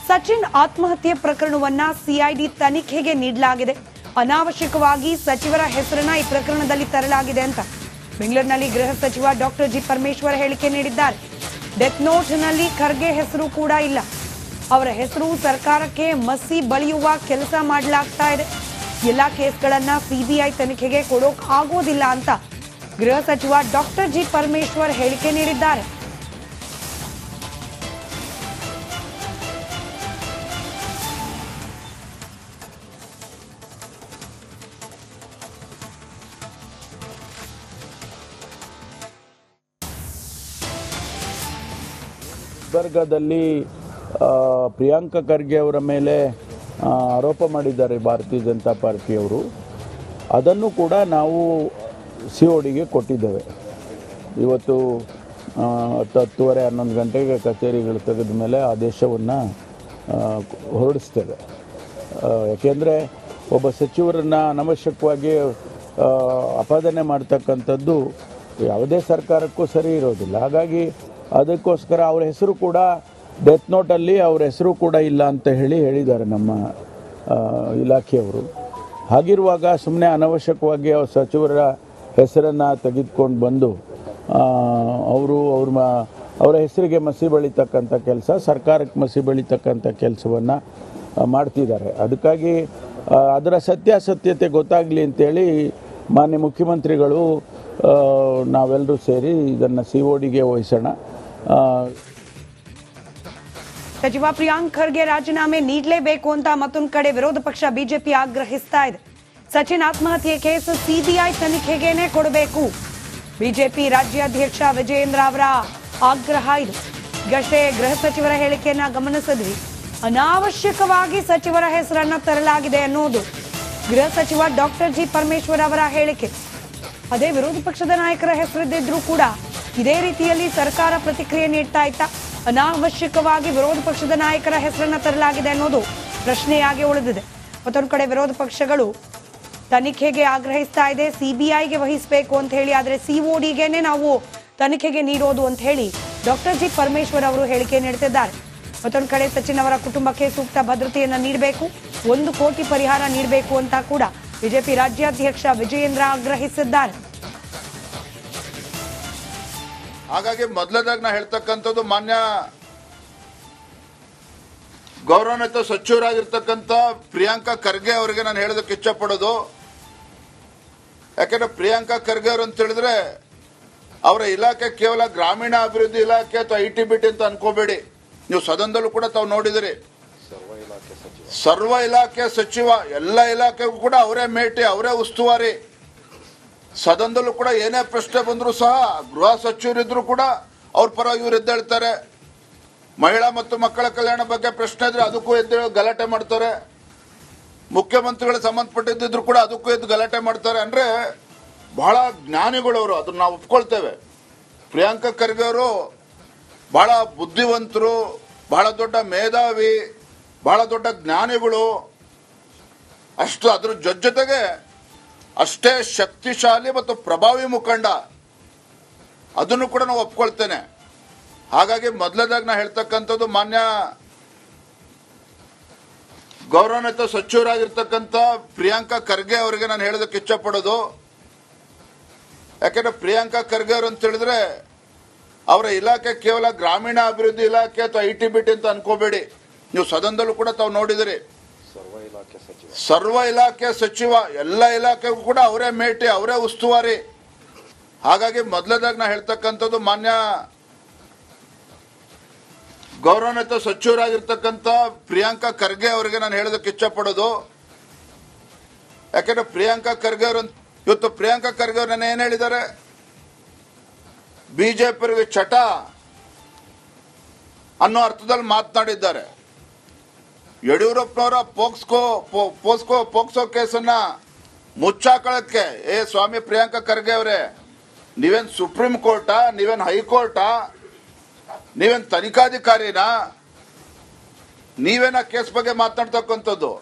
ಸಚಿನ್ ಆತ್ಮಹತ್ಯೆ ಪ್ರಕರಣವನ್ನ ಸಿಐಡಿ ತನಿಖೆಗೆ ನೀಡಲಾಗಿದೆ. ಅನಾವಶ್ಯಕವಾಗಿ ಸಚಿವರ ಹೆಸರನ್ನ ಈ ಪ್ರಕರಣದಲ್ಲಿ ತರಲಾಗಿದೆ ಅಂತ ಬೆಂಗಳೂರಿನಲ್ಲಿ ಗೃಹ ಸಚಿವ ಡಾಕ್ಟರ್ ಜಿ ಪರಮೇಶ್ವರ್ ಹೇಳಿಕೆ ನೀಡಿದ್ದಾರೆ. ಡೆತ್ ನೋಟ್ನಲ್ಲಿ ಖರ್ಗೆ ಹೆಸರು ಕೂಡ ಇಲ್ಲ. ಅವರ ಹೆಸರು ಸರ್ಕಾರಕ್ಕೆ ಮಸಿ ಬಳಿಯುವ ಕೆಲಸ ಮಾಡಲಾಗ್ತಾ ಇದೆ. ಎಲ್ಲಾ ಕೇಸ್ಗಳನ್ನ ಸಿಬಿಐ ತನಿಖೆಗೆ ಕೊಡೋಕ್ ಆಗೋದಿಲ್ಲ ಅಂತ ಗೃಹ ಸಚಿವ ಡಾಕ್ಟರ್ ಜಿ ಪರಮೇಶ್ವರ್ ಹೇಳಿಕೆ ನೀಡಿದ್ದಾರೆ. ಗುಲ್ಬರ್ಗಾದಲ್ಲಿ ಪ್ರಿಯಾಂಕಾ ಖರ್ಗೆ ಅವರ ಮೇಲೆ ಆರೋಪ ಮಾಡಿದ್ದಾರೆ ಭಾರತೀಯ ಜನತಾ ಪಾರ್ಟಿಯವರು. ಅದನ್ನು ಕೂಡ ನಾವು CODಗೆ ಕೊಟ್ಟಿದ್ದೇವೆ. ಇವತ್ತು 10:30 11 ಗಂಟೆಗೆ ಕಚೇರಿಗಳು ತೆಗೆದ ಮೇಲೆ ಆದೇಶವನ್ನು ಹೊರಡಿಸ್ತೇವೆ. ಯಾಕೆಂದರೆ ಒಬ್ಬ ಸಚಿವರನ್ನು ಅನವಶ್ಯಕವಾಗಿ ಅಪಾದನೆ ಮಾಡ್ತಕ್ಕಂಥದ್ದು ಯಾವುದೇ ಸರ್ಕಾರಕ್ಕೂ ಸರಿ ಇರೋದಿಲ್ಲ. ಹಾಗಾಗಿ ಅದಕ್ಕೋಸ್ಕರ ಅವರ ಹೆಸರು ಕೂಡ ಡೆತ್ ನೋಟಲ್ಲಿ ಅವರ ಹೆಸರು ಕೂಡ ಇಲ್ಲ ಅಂತ ಹೇಳಿದ್ದಾರೆ ನಮ್ಮ ಇಲಾಖೆಯವರು. ಹಾಗಿರುವಾಗ ಸುಮ್ಮನೆ ಅನವಶ್ಯಕವಾಗಿ ಸಚಿವರ ಹೆಸರನ್ನು ತೆಗೆದುಕೊಂಡು ಬಂದು ಅವರ ಹೆಸರಿಗೆ ಮಸಿ ಬಳಿತಕ್ಕಂಥ ಕೆಲಸ, ಸರ್ಕಾರಕ್ಕೆ ಮಸಿ ಬಳಿತಕ್ಕಂಥ ಕೆಲಸವನ್ನು ಮಾಡ್ತಿದ್ದಾರೆ. ಅದಕ್ಕಾಗಿ ಅದರ ಸತ್ಯಾಸತ್ಯತೆ ಗೊತ್ತಾಗಲಿ ಅಂತೇಳಿ ಮಾನ್ಯ ಮುಖ್ಯಮಂತ್ರಿಗಳು ನಾವೆಲ್ಲರೂ ಸೇರಿ ಇದನ್ನು CODಗೆ ವಹಿಸೋಣ. ಸಚಿವ ಪ್ರಿಯಾಂಕ್ ಖರ್ಗೆ ರಾಜೀನಾಮೆ ನೀಡಲೇಬೇಕು ಅಂತ ಮತ್ತೊಂದು ಕಡೆ ವಿರೋಧ ಪಕ್ಷ ಬಿಜೆಪಿ ಆಗ್ರಹಿಸ್ತಾ ಇದೆ. ಸಚಿನ್ ಆತ್ಮಹತ್ಯೆ ಕೇಸ್ ಸಿಬಿಐ ತನಿಖೆಗೇನೆ ಕೊಡಬೇಕು. ಬಿಜೆಪಿ ರಾಜ್ಯಾಧ್ಯಕ್ಷ ವಿಜಯೇಂದ್ರ ಅವರ ಆಗ್ರಹ ಇದು. ಈಗಷ್ಟೇ ಗೃಹ ಸಚಿವರ ಹೇಳಿಕೆಯನ್ನ ಗಮನಿಸಿದ್ವಿ. ಅನಾವಶ್ಯಕವಾಗಿ ಸಚಿವರ ಹೆಸರನ್ನ ತರಲಾಗಿದೆ ಅನ್ನೋದು ಗೃಹ ಸಚಿವ ಡಾಕ್ಟರ್ ಜಿ ಪರಮೇಶ್ವರ್ ಅವರ ಹೇಳಿಕೆ. ಅದೇ ವಿರೋಧ ಪಕ್ಷದ ನಾಯಕರ ಹೆಸರಿದ್ದರೂ ಕೂಡ ಇದೇ ರೀತಿಯಲ್ಲಿ ಸರ್ಕಾರ ಪ್ರತಿಕ್ರಿಯೆ ನೀಡ್ತಾ ಇತ್ತಾ? ಅನಾವಶ್ಯಕವಾಗಿ ವಿರೋಧ ಪಕ್ಷದ ನಾಯಕರ ಹೆಸರನ್ನ ತರಲಾಗಿದೆ ಅನ್ನೋದು ಪ್ರಶ್ನೆಯಾಗಿ ಉಳಿದಿದೆ. ಮತ್ತೊಂದು ಕಡೆ ವಿರೋಧ ಪಕ್ಷಗಳು ತನಿಖೆಗೆ ಆಗ್ರಹಿಸ್ತಾ ಇದೆ, ಸಿಬಿಐಗೆ ವಹಿಸಬೇಕು ಅಂತ ಹೇಳಿ. ಆದರೆ CODಗೆನೆ ನಾವು ತನಿಖೆಗೆ ನೀಡೋದು ಅಂತ ಹೇಳಿ ಡಾಕ್ಟರ್ ಜಿ ಪರಮೇಶ್ವರ್ ಅವರು ಹೇಳಿಕೆ ನೀಡುತ್ತಿದ್ದಾರೆ. ಮತ್ತೊಂದು ಕಡೆ ಸಚಿನ್ ಅವರ ಕುಟುಂಬಕ್ಕೆ ಸೂಕ್ತ ಭದ್ರತೆಯನ್ನ ನೀಡಬೇಕು, 1 ಕೋಟಿ ಪರಿಹಾರ ನೀಡಬೇಕು ಅಂತ ಕೂಡ ಬಿಜೆಪಿ ರಾಜ್ಯಾಧ್ಯಕ್ಷ ವಿಜಯೇಂದ್ರ ಆಗ್ರಹಿಸಿದ್ದಾರೆ. ಹಾಗಾಗಿ ಮೊದಲದಾಗಿ ನಾ ಹೇಳ್ತಕ್ಕಂಥದ್ದು, ಮಾನ್ಯ ಗೌರವಾನ್ವಿತ ಸಚಿವರಾಗಿರ್ತಕ್ಕಂಥ ಪ್ರಿಯಾಂಕಾ ಖರ್ಗೆ ಅವರಿಗೆ ನಾನು ಹೇಳೋದಕ್ಕೆ ಇಚ್ಛೆ ಪಡೋದು, ಯಾಕೆಂದ್ರೆ ಪ್ರಿಯಾಂಕಾ ಖರ್ಗೆ ಅವರು ಅಂತ ಹೇಳಿದ್ರೆ ಅವರ ಇಲಾಖೆ ಕೇವಲ ಗ್ರಾಮೀಣ ಅಭಿವೃದ್ಧಿ ಇಲಾಖೆ ಅಥವಾ ITBT ಅಂತ ಅನ್ಕೋಬೇಡಿ. ನೀವು ಸದನದಲ್ಲೂ ಕೂಡ ತಾವು ನೋಡಿದಿರಿ, ಸರ್ವ ಇಲಾಖೆ ಸಚಿವ, ಎಲ್ಲ ಇಲಾಖೆಗೂ ಕೂಡ ಅವರೇ ಮೇಟಿ, ಅವರೇ ಉಸ್ತುವಾರಿ. ಸದನದಲ್ಲೂ ಕೂಡ ಏನೇ ಪ್ರಶ್ನೆ ಬಂದರೂ ಸಹ ಗೃಹ ಸಚಿವರಿದ್ರು ಕೂಡ ಅವ್ರ ಪರವಾಗಿ ಇವರು ಎದ್ದೇಳ್ತಾರೆ. ಮಹಿಳಾ ಮತ್ತು ಮಕ್ಕಳ ಕಲ್ಯಾಣ ಬಗ್ಗೆ ಪ್ರಶ್ನೆ ಇದ್ರೆ ಅದಕ್ಕೂ ಎದ್ದೇಳಿ ಗಲಾಟೆ ಮಾಡ್ತಾರೆ. ಮುಖ್ಯಮಂತ್ರಿಗಳಿಗೆ ಸಂಬಂಧಪಟ್ಟಿದ್ರು ಕೂಡ ಅದಕ್ಕೂ ಎದ್ದು ಗಲಾಟೆ ಮಾಡ್ತಾರೆ. ಅಂದ್ರೆ ಬಹಳ ಜ್ಞಾನಿಗಳು ಅವರು, ಅದನ್ನ ನಾವು ಒಪ್ಕೊಳ್ತೇವೆ. ಪ್ರಿಯಾಂಕಾ ಖರ್ಗೆ ಅವರು ಬಹಳ ಬುದ್ಧಿವಂತರು, ಬಹಳ ದೊಡ್ಡ ಮೇಧಾವಿ, ಬಹಳ ದೊಡ್ಡ ಜ್ಞಾನಿಗಳು. ಅಷ್ಟು ಅದ್ರ ಜೊತೆಗೆ ಅಷ್ಟೇ ಶಕ್ತಿಶಾಲಿ ಮತ್ತು ಪ್ರಭಾವಿ ಮುಖಂಡ, ಅದನ್ನು ಕೂಡ ನಾವು ಒಪ್ಕೊಳ್ತೇನೆ. ಹಾಗಾಗಿ ಮೊದಲದಾಗಿ ನಾ ಹೇಳ್ತಕ್ಕಂಥದ್ದು, ಮಾನ್ಯ ಗೌರವಾನ್ವಿತ ಸಚಿವರಾಗಿರ್ತಕ್ಕಂಥ ಪ್ರಿಯಾಂಕಾ ಖರ್ಗೆ ಅವರಿಗೆ ನಾನು ಹೇಳೋದಕ್ಕೆ ಇಚ್ಛೆ ಪಡೋದು, ಯಾಕೆಂದ್ರೆ ಪ್ರಿಯಾಂಕಾ ಖರ್ಗೆ ಅವರು ಅಂತ ಹೇಳಿದ್ರೆ ಅವರ ಇಲಾಖೆ ಕೇವಲ ಗ್ರಾಮೀಣ ಅಭಿವೃದ್ಧಿ ಇಲಾಖೆ ಅಥವಾ ITBT ಅಂತ ಅನ್ಕೋಬೇಡಿ. ನೀವು ಸದನದಲ್ಲೂ ಕೂಡ ತಾವು ನೋಡಿದಿರಿ, ಸರ್ವ ಇಲಾಖೆ ಸಚಿವ, ಎಲ್ಲ ಇಲಾಖೆಗೂ ಕೂಡ ಅವರೇ ಮೇಟಿ, ಅವರೇ ಉಸ್ತುವಾರಿ. ಹಾಗಾಗಿ ಮೊದಲದಾಗಿ ನಾ ಹೇಳ್ತಕ್ಕಂಥದ್ದು, ಮಾನ್ಯ ಗೌರವಾನ್ವಿತ ಸಚಿವರಾಗಿರ್ತಕ್ಕಂಥ ಪ್ರಿಯಾಂಕಾ ಖರ್ಗೆ ಅವರಿಗೆ ನಾನು ಹೇಳೋದಕ್ಕೆ ಇಚ್ಛೆ ಪಡೋದು, ಯಾಕೆಂದ್ರೆ ಪ್ರಿಯಾಂಕಾ ಖರ್ಗೆ ಅವರು ಇವತ್ತು ಪ್ರಿಯಾಂಕಾ ಖರ್ಗೆ ಅವರು ನನ್ನ ಏನ್ ಹೇಳಿದ್ದಾರೆ, ಬಿಜೆಪಿಯವರಿಗೆ ಚಟ ಅನ್ನೋ ಅರ್ಥದಲ್ಲಿ ಮಾತನಾಡಿದ್ದಾರೆ. ಯಡಿಯೂರಪ್ಪನವರ ಪೋಕ್ಸೋ ಕೇಸನ್ನ ಮುಚ್ಚಾಕಳಕ್ಕೆ, ಸ್ವಾಮಿ ಪ್ರಿಯಾಂಕಾ ಖರ್ಗೆ ಅವರೇ, ನೀವೇನ್ ಸುಪ್ರೀಂ ಕೋರ್ಟಾ, ನೀವೇನ್ ಹೈಕೋರ್ಟಾ, ನೀವೇನ್ ತನಿಖಾಧಿಕಾರಿನಾ, ನೀವೇನ ಕೇಸ್ ಬಗ್ಗೆ ಮಾತನಾಡ್ತಕ್ಕಂಥದ್ದು?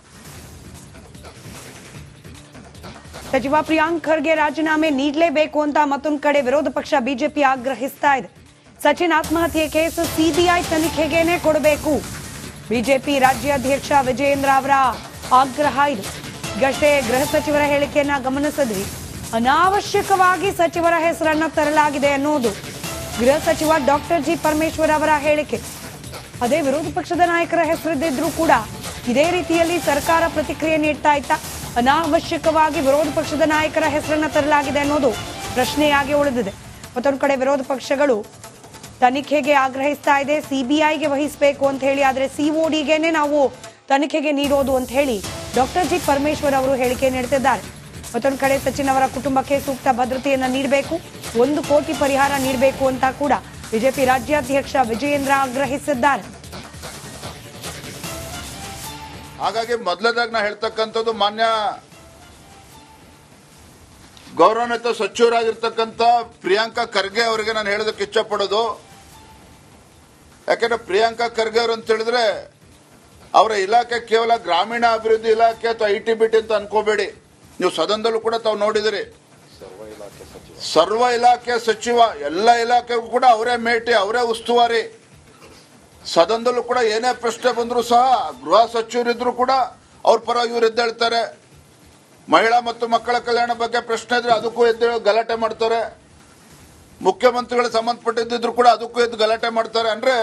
ಸಚಿವ ಪ್ರಿಯಾಂಕ್ ಖರ್ಗೆ ರಾಜೀನಾಮೆ ನೀಡಲೇಬೇಕು ಅಂತ ಮತ್ತೊಂದು ಕಡೆ ವಿರೋಧ ಪಕ್ಷ ಬಿಜೆಪಿ ಆಗ್ರಹಿಸ್ತಾ ಇದೆ. ಸಚಿನ್ ಆತ್ಮಹತ್ಯೆ ಕೇಸ್ ಸಿಬಿಐ ತನಿಖೆಗೇನೆ ಕೊಡಬೇಕು. ಬಿಜೆಪಿ ರಾಜ್ಯಾಧ್ಯಕ್ಷ ವಿಜಯೇಂದ್ರ ಅವರ ಆಗ್ರಹ ಇದು. ಈಗಷ್ಟೇ ಗೃಹ ಸಚಿವರ ಹೇಳಿಕೆಯನ್ನ ಗಮನಿಸಿದ್ವಿ. ಅನಾವಶ್ಯಕವಾಗಿ ಸಚಿವರ ಹೆಸರನ್ನ ತರಲಾಗಿದೆ ಅನ್ನೋದು ಗೃಹ ಸಚಿವ ಡಾಕ್ಟರ್ ಜಿ ಪರಮೇಶ್ವರ್ ಅವರ ಹೇಳಿಕೆ. ಅದೇ ವಿರೋಧ ಪಕ್ಷದ ನಾಯಕರ ಹೆಸರಿದ್ರೂ ಕೂಡ ಇದೇ ರೀತಿಯಲ್ಲಿ ಸರ್ಕಾರ ಪ್ರತಿಕ್ರಿಯೆ ನೀಡ್ತಾ ಇತ್ತ. ಅನಾವಶ್ಯಕವಾಗಿ ವಿರೋಧ ಪಕ್ಷದ ನಾಯಕರ ಹೆಸರನ್ನ ತರಲಾಗಿದೆ ಅನ್ನೋದು ಪ್ರಶ್ನೆಯಾಗಿ ಉಳಿದಿದೆ. ಮತ್ತೊಂದು ಕಡೆ ವಿರೋಧ ಪಕ್ಷಗಳು ತನಿಖೆಗೆ ಆಗ್ರಹಿಸ್ತಾ ಇದೆ, ಸಿಬಿಐಗೆ ವಹಿಸಬೇಕು ಅಂತ ಹೇಳಿ. ಆದರೆ ಸಿಒಡಿಗೆನೆ ನಾವು ತನಿಖೆಗೆ ನೀಡೋದು ಅಂತ ಹೇಳಿ ಡಾಕ್ಟರ್ ಜಿ ಪರಮೇಶ್ವರ್ ಅವರು ಹೇಳಿಕೆ ನೀಡುತ್ತಿದ್ದಾರೆ. ಮತ್ತೊಂದು ಕಡೆ ಸಚಿನ್ ಅವರ ಕುಟುಂಬಕ್ಕೆ ಸೂಕ್ತ ಭದ್ರತೆಯನ್ನು ನೀಡಬೇಕು, 1 ಕೋಟಿ ಪರಿಹಾರ ನೀಡಬೇಕು ಅಂತ ಕೂಡ ಬಿಜೆಪಿ ರಾಜ್ಯಾಧ್ಯಕ್ಷ ವಿಜಯೇಂದ್ರ ಆಗ್ರಹಿಸಿದ್ದಾರೆ. ಹಾಗಾಗಿ ಮೊದಲದಾಗಿ ನಾ ಹೇಳ್ತಕ್ಕಂಥದ್ದು, ಮಾನ್ಯ ಗೌರವಾನ್ವಿತ ಸಚಿವರಾಗಿರ್ತಕ್ಕಂಥ ಪ್ರಿಯಾಂಕಾ ಖರ್ಗೆ ಅವರಿಗೆ ನಾನು ಹೇಳೋದಕ್ಕೆ ಇಚ್ಛಪಡೋದು, ಯಾಕೆಂದ್ರೆ ಪ್ರಿಯಾಂಕಾ ಖರ್ಗೆ ಅವರು ಅಂತ ಹೇಳಿದ್ರೆ ಅವರ ಇಲಾಖೆ ಕೇವಲ ಗ್ರಾಮೀಣ ಅಭಿವೃದ್ಧಿ ಇಲಾಖೆ ಅಥವಾ ITBT ಅಂತ ಅನ್ಕೋಬೇಡಿ. ನೀವು ಸದನದಲ್ಲೂ ಕೂಡ ತಾವು ನೋಡಿದಿರಿ, ಸರ್ವ ಇಲಾಖೆ ಸಚಿವ, ಎಲ್ಲ ಇಲಾಖೆಗೂ ಕೂಡ ಅವರೇ ಮೇಟಿ, ಅವರೇ ಉಸ್ತುವಾರಿ. ಸದನದಲ್ಲೂ ಕೂಡ ಏನೇ ಪ್ರಶ್ನೆ ಬಂದರೂ ಸಹ ಗೃಹ ಸಚಿವರಿದ್ರು ಕೂಡ ಅವ್ರ ಪರವಾಗಿ ಇವರು ಎದ್ದೇಳ್ತಾರೆ. ಮಹಿಳಾ ಮತ್ತು ಮಕ್ಕಳ ಕಲ್ಯಾಣ ಬಗ್ಗೆ ಪ್ರಶ್ನೆ ಇದ್ರೆ ಅದಕ್ಕೂ ಎದ್ದು ಗಲಾಟೆ ಮಾಡ್ತಾರೆ. ಮುಖ್ಯಮಂತ್ರಿಗಳಿಗೆ ಸಂಬಂಧಪಟ್ಟಿದ್ರು ಕೂಡ ಅದಕ್ಕೂ ಎದ್ದು ಗಲಾಟೆ ಮಾಡ್ತಾರೆ. ಅಂದ್ರೆ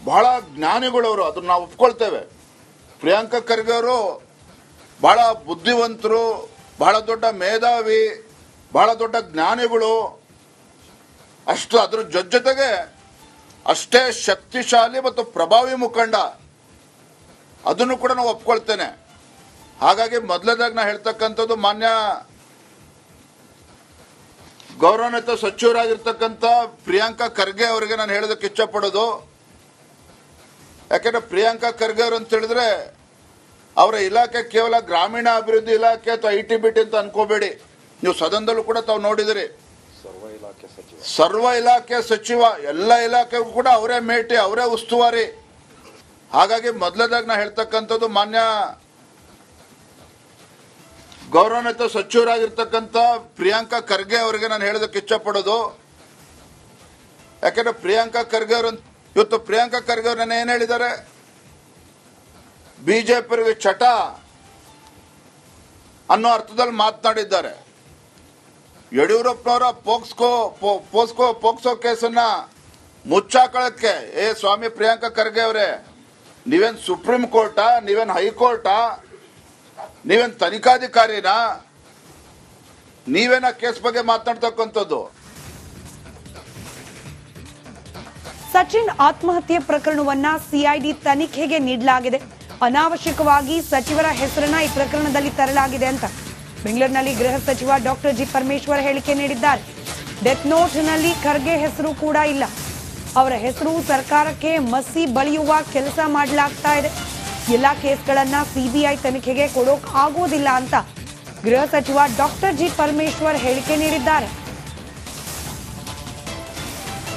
ಬಹಳ ಜ್ಞಾನಿಗಳು ಅವರು, ಅದನ್ನ ನಾವು ಒಪ್ಕೊಳ್ತೇವೆ. ಪ್ರಿಯಾಂಕಾ ಖರ್ಗೆ ಅವರು ಬಹಳ ಬುದ್ಧಿವಂತರು, ಬಹಳ ದೊಡ್ಡ ಮೇಧಾವಿ, ಬಹಳ ದೊಡ್ಡ ಜ್ಞಾನಿಗಳು. ಅಷ್ಟು ಅದ್ರ ಜೊತೆಗೆ ಅಷ್ಟೇ ಶಕ್ತಿಶಾಲಿ ಮತ್ತು ಪ್ರಭಾವಿ ಮುಖಂಡ, ಅದನ್ನು ಕೂಡ ನಾವು ಒಪ್ಕೊಳ್ತೇನೆ. ಹಾಗಾಗಿ ಮೊದಲದಾಗಿ ನಾ ಹೇಳ್ತಕ್ಕಂಥದ್ದು, ಮಾನ್ಯ ಗೌರವಾನ್ವಿತ ಸಚಿವರಾಗಿರ್ತಕ್ಕಂಥ ಪ್ರಿಯಾಂಕಾ ಖರ್ಗೆ ಅವರಿಗೆ ನಾನು ಹೇಳೋದಕ್ಕೆ ಇಚ್ಛಪಡೋದು, ಯಾಕೆಂದ್ರೆ ಪ್ರಿಯಾಂಕಾ ಖರ್ಗೆ ಅವರು ಅಂತ ಹೇಳಿದ್ರೆ ಅವರ ಇಲಾಖೆ ಕೇವಲ ಗ್ರಾಮೀಣ ಅಭಿವೃದ್ಧಿ ಇಲಾಖೆ ಅಥವಾ ITBT ಅಂತ ಅನ್ಕೋಬೇಡಿ. ನೀವು ಸದನದಲ್ಲೂ ಕೂಡ ತಾವು ನೋಡಿದಿರಿ, ಸರ್ವ ಇಲಾಖೆ ಸಚಿವ, ಎಲ್ಲ ಇಲಾಖೆಗೂ ಕೂಡ ಅವರೇ ಮೇಟಿ, ಅವರೇ ಉಸ್ತುವಾರಿ. ಹಾಗಾಗಿ ಮೊದಲದಾಗಿ ನಾ ಹೇಳ್ತಕ್ಕಂಥದ್ದು, ಮಾನ್ಯ ಗೌರವಾನ್ವಿತ ಸಚಿವರಾಗಿರ್ತಕ್ಕಂಥ ಪ್ರಿಯಾಂಕಾ ಖರ್ಗೆ ಅವರಿಗೆ ನಾನು ಹೇಳೋದಕ್ಕೆ ಇಚ್ಛಪಡೋದು, ಯಾಕೆಂದ್ರೆ ಪ್ರಿಯಾಂಕಾ ಖರ್ಗೆ ಅವರು ಇವತ್ತು ಪ್ರಿಯಾಂಕಾ ಖರ್ಗೆ ಅವರು ಏನ್ ಹೇಳಿದ್ದಾರೆ, ಬಿಜೆಪಿಯವರಿಗೆ ಚಟ ಅನ್ನೋ ಅರ್ಥದಲ್ಲಿ ಮಾತನಾಡಿದ್ದಾರೆ. ಯಡಿಯೂರಪ್ಪನವರ ಪೋಕ್ಸೋ ಕೇಸನ್ನ ಮುಚ್ಚಾಕಳಕ್ಕೆ, ಸ್ವಾಮಿ ಪ್ರಿಯಾಂಕಾ ಖರ್ಗೆ ಅವರೇ, ನೀವೇನ್ ಸುಪ್ರೀಂ ಕೋರ್ಟಾ, ನೀವೇನ್ ಹೈಕೋರ್ಟಾ, ನೀವೇನ್ ತನಿಖಾಧಿಕಾರಿನಾ, ನೀವೇನ ಕೇಸ್ ಬಗ್ಗೆ ಮಾತನಾಡ್ತಕ್ಕಂಥದ್ದು? ಸಚಿನ್ ಆತ್ಮಹತ್ಯೆ ಪ್ರಕರಣವನ್ನ CID ತನಿಖೆಗೆ ನೀಡಲಾಗಿದೆ. ಅನಾವಶ್ಯಕವಾಗಿ ಸಚಿವರ ಹೆಸರನ್ನ ಈ ಪ್ರಕರಣದಲ್ಲಿ ತರಲಾಗಿದೆ ಅಂತ ಬೆಂಗಳೂರಿನಲ್ಲಿ ಗೃಹ ಸಚಿವ ಡಾಕ್ಟರ್ ಜಿ ಪರಮೇಶ್ವರ್ ಹೇಳಿಕೆ ನೀಡಿದ್ದಾರೆ. ಡೆತ್ ನೋಟ್ನಲ್ಲಿ ಖರ್ಗೆ ಹೆಸರು ಕೂಡ ಇಲ್ಲ. ಅವರ ಹೆಸರು ಸರ್ಕಾರಕ್ಕೆ ಮಸಿ ಬಳಿಯುವ ಕೆಲಸ ಮಾಡಲಾಗ್ತಾ ಇದೆ. ಎಲ್ಲ ಕೇಸ್ಗಳನ್ನ CBI ತನಿಖೆಗೆ ಕೊಡೋಕ್ ಆಗೋದಿಲ್ಲ ಅಂತ ಗೃಹ ಸಚಿವ ಡಾಕ್ಟರ್ ಜಿ ಪರಮೇಶ್ವರ್ ಹೇಳಿಕೆ ನೀಡಿದ್ದಾರೆ.